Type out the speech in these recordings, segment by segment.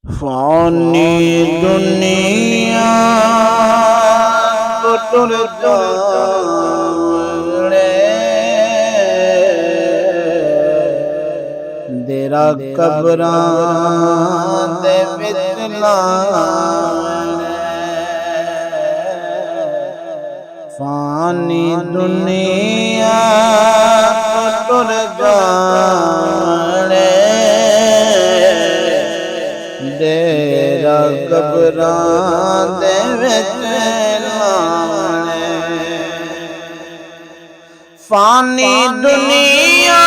फानी दुनिया तो टुर जाने तेरा कब्रां दे विच लाने फानी दुनिया तो टुर जाने तेरा कब्रां दे विच लाने फानी दुनिया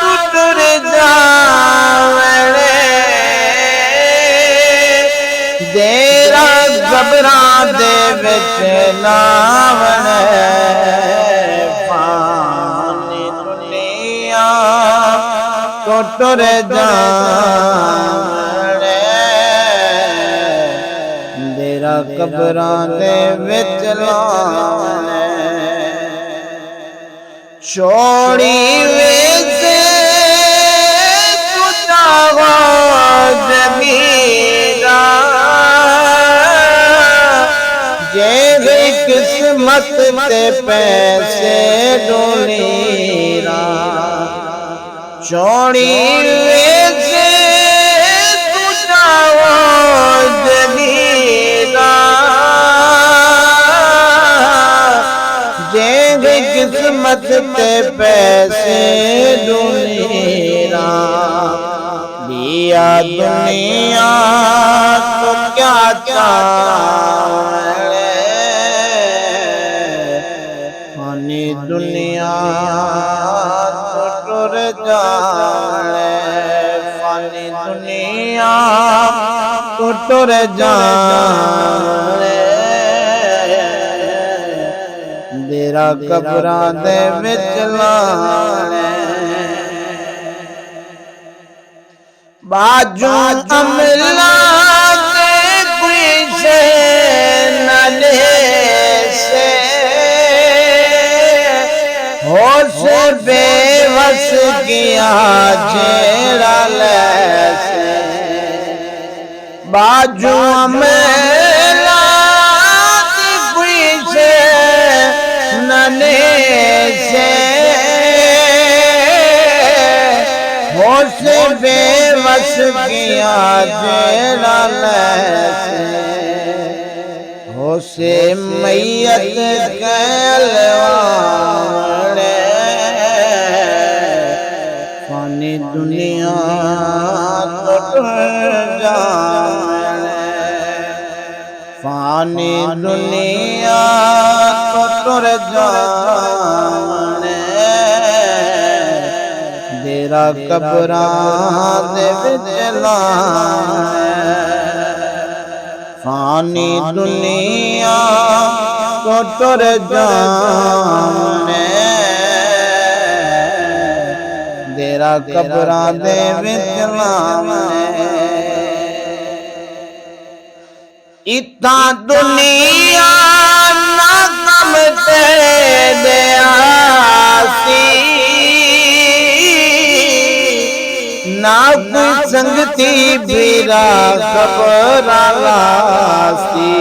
तू टुर जावे तेरा कब्रां दे विच लावणे फानी दुनिया तू टुर जावे तेरा कब्रां दे विच लावणे छोड़ी वैसे तू चाहो जमीरा जे किस्मत ते पैसे डोलीरा छोड़ी वैसे तू चाहो जमीरा जे किस्मत ते पैसे दुनिया दिया दुनिया तो क्या चाहे फानी दुनिया तो टुर जाने फानी दुनिया तो टुर जाने तेरा कब्रां दे विच लाने बाजू अमला ते कोई से न ले से होश बेवस किया जेड़ा ले से बाजू अमला ते कोई से नने से होश बेवस किया जेड़ा से होश मैयत कहलवाने फानी दुनिया तो टुर जाने फानी दुनिया तो टुर जाने तेरा कब्रां दे विच लाने फानी दुनिया तो टुर जाने तेरा कब्रां दे विच लाने इता दुनिया ना कम तेरे आसी ना कोई संगती बीरा कब्रां लासी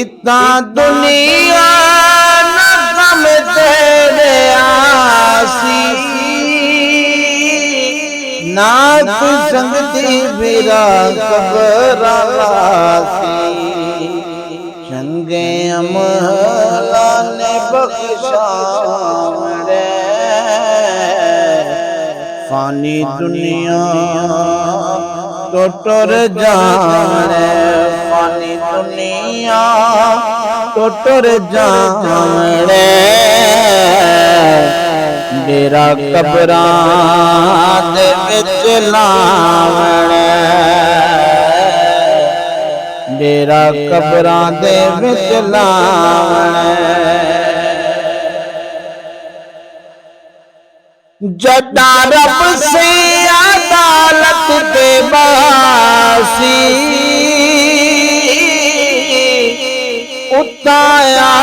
इता दुनिया ना कम तेरे आसी ना कोई संगती बीरा कब्रां लासी चंगे अमला ने बख्शावणे फानी दुनिया तो टुर जाने फानी दुनिया तो टुर जाने तेरा कब्रां दे विच लावणे तेरा कब्रां दे विच लावणे जदा रब से अदालत दे बासी उताया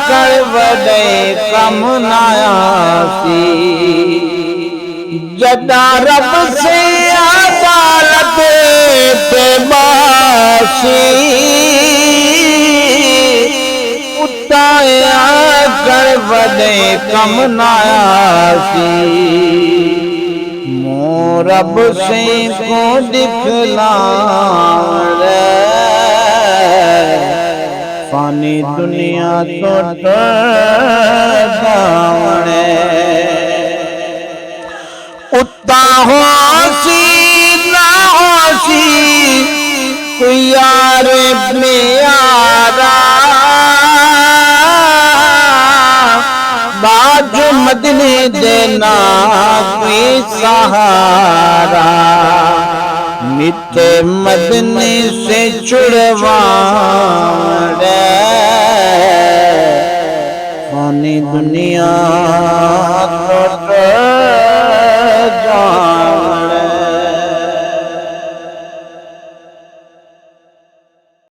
कर वडे कम नायासी जदा रब से अदालत ते बासी उताया कर वडे कम नायासी मोरब से को दिखलावे फानी दुनिया तो डरदावणे उता होसी ना होसी कोई यार प्यारा बाजू मदने देना कोई सहारा मिते मदने से छुड़वाड़े फानी दुनिया तो